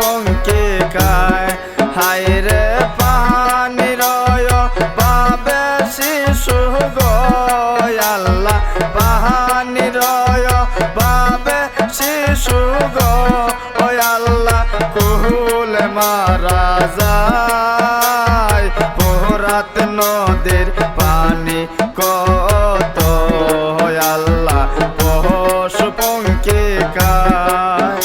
পঙ্কিকায় হায় রে পানির বাবে শিশু গো আল্লাহ পানির বাবে শিশু গো আল্লাহ কুলে মারা যায় পোরাত নদীর পানি কত আল্লাহ পশু পঙ্কিকায়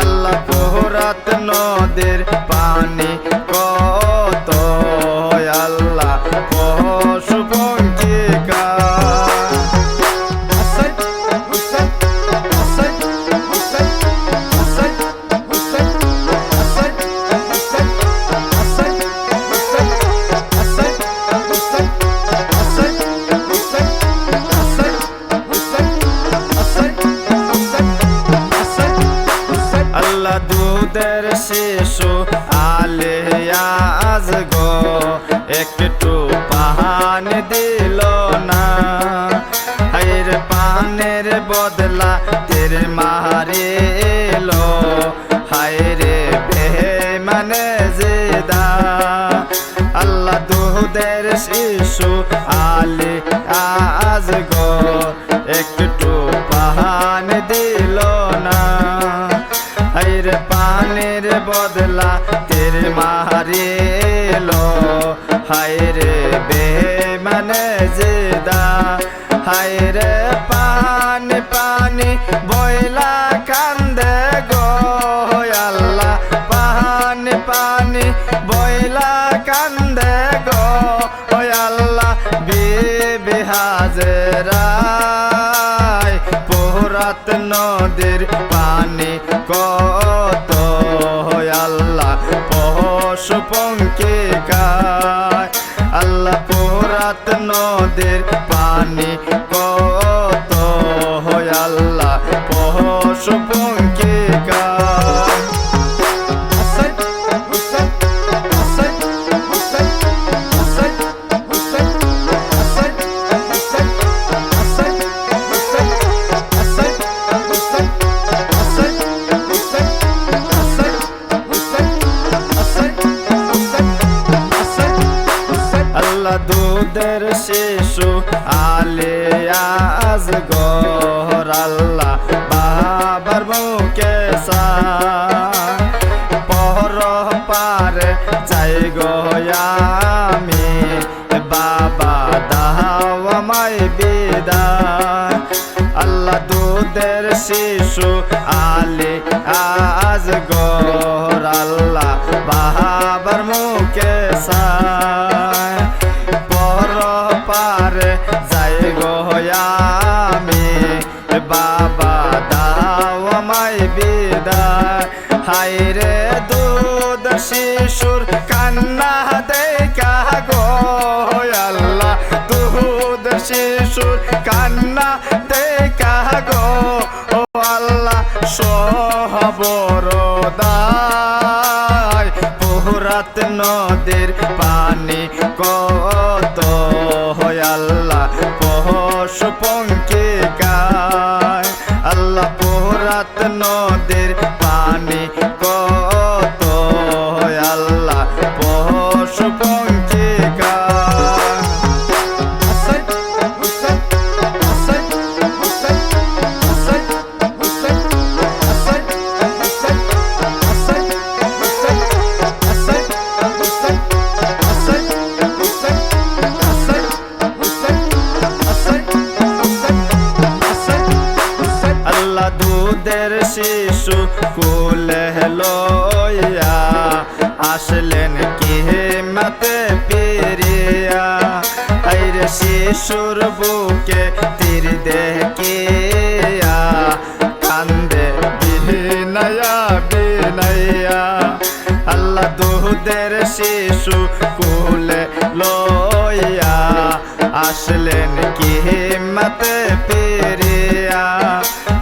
আল্লাহ পোরাত নদীর পানি কত আল্লাহ পশু পঙ্কিকায় আল্লাহ দুধের শিশু আলিয়াজ গো একটু পানি দিল না হাইর পানের বদলা তের মারিল হায়রে বেমানে জিদা আল্লাহ দুধের শিশু আলিয়াজ গো একটু পানি দিল না হায়র পানির বদলা তের মারিল হায়রে বেমানে জিদা হায়রে পানি পানি বইলা কান্দে গো আল্লাহ পানি পানি বইলা কান্দে গো আল্লাহ বিবি হাজেরায় পোরাত নদীর পানি কত আল্লাহ পশু পঙ্কিকায় আল্লাহ পোরাত নদীর পানি কত আল্লাহ পশু পঙ্কিকায় আল্লাহ দুধের শিশু আলিয়াজ গর আল্লাহ বাবার মুখে পর পারে যাই গো আমি বাবা দাও আমায় বিদায় আল্লাহ দুধের শিশু আলিয়াজ গর আল্লাহ বাবার মুখে পারে যাই গো আমি বাবা দাও আমায় বিদায় হায়রে দুধ শিশুর কান্না দেখা গো আল্লাহ দুধ শিশুর কান্না দেখা গো আল্লাহ সবর দায় পোরাত নদীর পানি কত আল্লাহ পশু পঙ্কিকায় আল্লাহ পোরাত নদীর পানি কত আল্লাহ পশু পঙ্কিকায় আল্লাহ দুধের শিশু কোলে লইয়া আসলেন কিয়ামতে পেরিয়া আইরে শিশুর বুকে তীর দেখিয়া কান্দে বিনায়া বিনায়া আল্লাহ দুধের শিশু কোলে লইয়া আসলেন কিয়ামতে পেরিয়া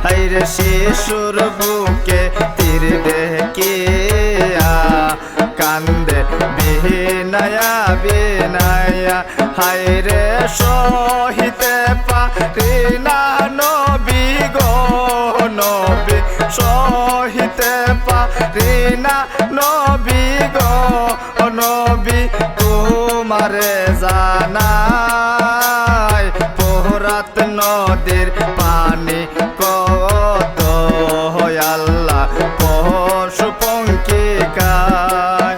হায়রে শিশুর বুকে তীর দেখিয়া কান্দে বিনায়া বিনায়া হায়রে সহিতে পারি না নবী গো নবী সহিতে পারি না নবী গো নবী তোমারে জানাই ফোরাত নদীর পানি কত আল্লাহ পশু পঙ্খী খায়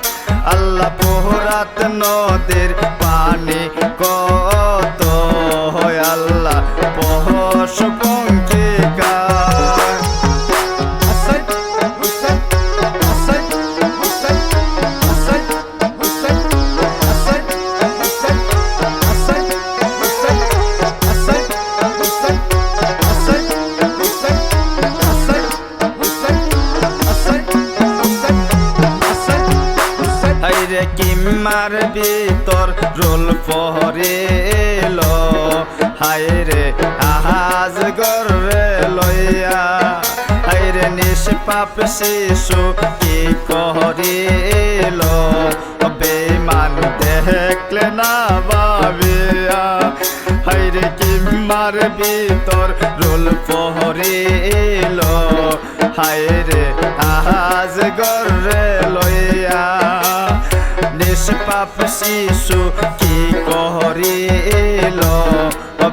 আল্লাহ ফোরাত নদীর পানি কত আল্লাহ পশু পঙ্খী খায় হাইরে কিমার ভিতর রোল পহরিল হাইরে আহাজ গরে লইয়া হাইরে নিষ্পাপ শিশু কি করিল বেমান দেখলে না ভাবিয়া হাইরে কিমার ভিতর রোল পহরিল হাইরে আহাজ গরে লইয়া নিষ্পাপ শিশু কি করিল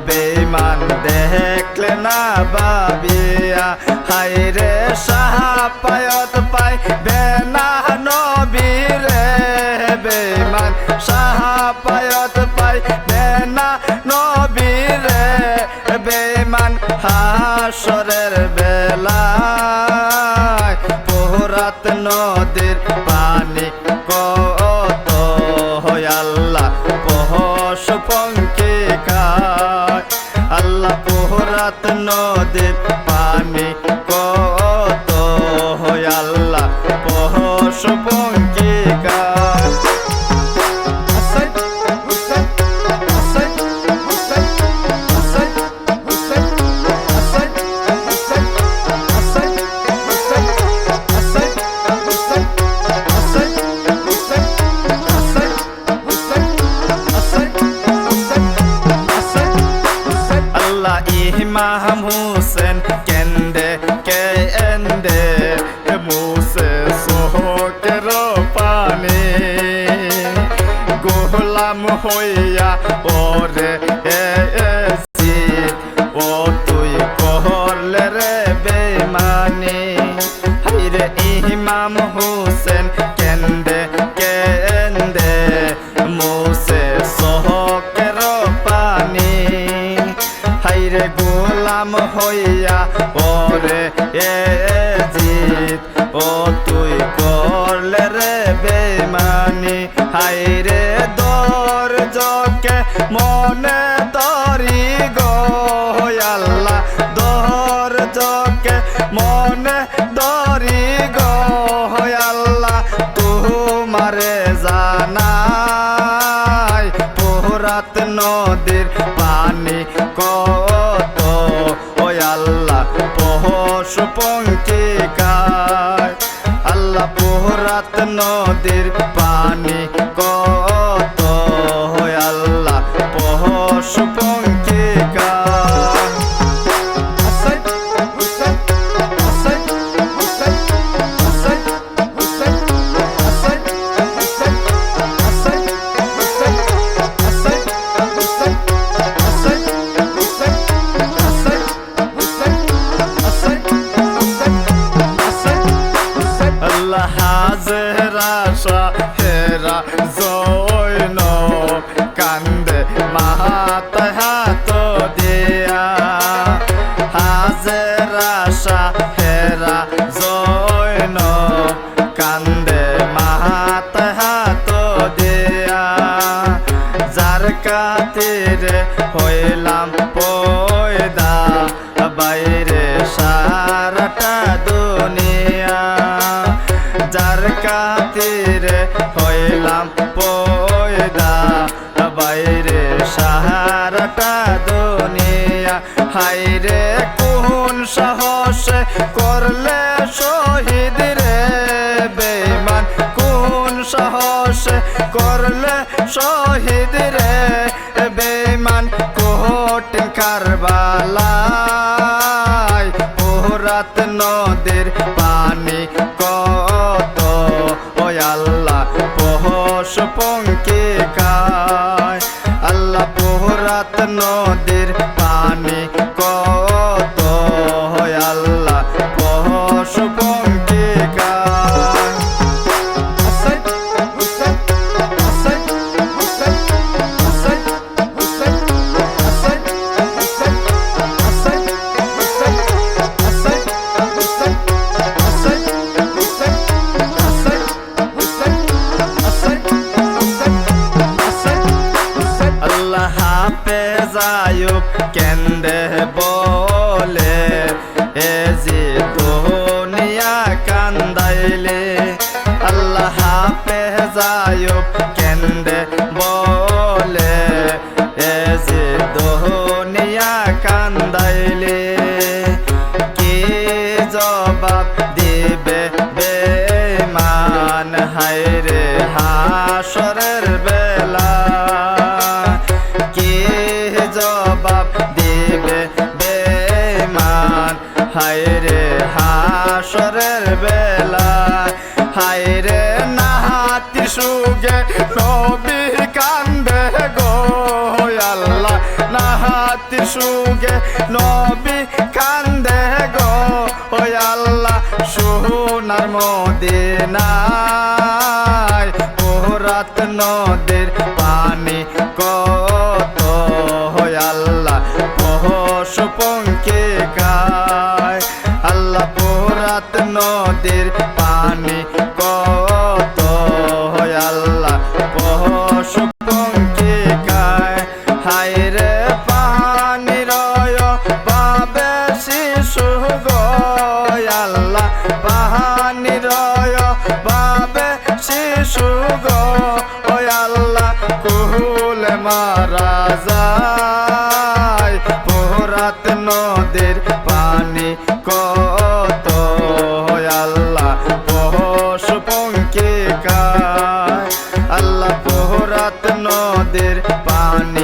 বেমান দেখলে না ভাবিয়া হাইরে সাহাপায়ত পাই বেনা নবীরে বেমান সাহাপায়ত পাই বেনা নবীরে বেমান হাসরের বেলায় ফোরাত নদীর পানি কত আল্লাহ পশু পঙ্খী খায় আল্লাহ ফোরাত নদীর পানি কত আল্লাহ পশু পঙ্খী খায় ইমাম হুসেন কেন্দে কেন্দে মুসে সোহকের পানি গোলাম হইয়া ওরে ও তুই করলে রে বেমানি হাইরে ইমাম হুসেন কেন্দে কেন্দে মুসে সোহকের পানি হাইরে গোলাম হইয়া ওরে জিত ও তুই করলে রে বেমানি হাইরে দর জকে মনে তরি গো আল্লাহ দর জকে মনে দরি গো আল্লাহ তোমারে জানাই ফোরাত নদীর পানি কত আল্লাহ পশু পঙ্খী খায় আল্লাহ ফোরাত নদীর পানি কত আল্লাহ পশু পঙ্খী খায় হাজেরা শাহেরা জৈন কান্দে মাহাতে হাত দিয়া হাজেরা শাহেরা জৈন কান্দে মাহাতে হাত দিয়া যার কাতিরে হইলাম পয়দা বাইরে সারাটা দুনিয়া যার কাতিরে হইলাম পয়দা বাইরে সারাটা দুনিয়া হাইরে কোন সাহস করলে শহীদ রে বেঈমান কোন সাহস করলে শহীদ রে বেঈমান কঠিন কারবালায় ফোরাত নদীর পানি কত যায়ুব কেন্দে বলে এ যে দুনিয়া কান্দাইলে আল্লাহ হাফেজ আয়ুব কেন্দে বলে এ যে দুনিয়া কান্দাইলে কি জবাব দিবে বেঈমান হায়রে হাসরের বেলা কি জবাব দিবে বেঈমান হায়রে হাসরের বেলা হায়রে নাহাতি সুগে নবী কান্দে গো আল্লাহ নাহাতি সুগে নবী কান্দে গো আল্লাহ সোনার মদিনায় ফোরাত নদীর পানি কত আল্লাহ পশু পঙ্খী গায় আল্লাহ ফোরাত নদীর পানি কত আল্লাহ পশু পঙ্খী গায় হায়রে পানি রয় পাবে শিশু গো আল্লাহ পানি রয় পাবে শিশু গো আল্লাহ কুলে মারা যায় ফোরাত নদীর পানি কত আল্লাহ পশু পঙ্খী গায় আল্লাহ ফোরাত নদীর পানি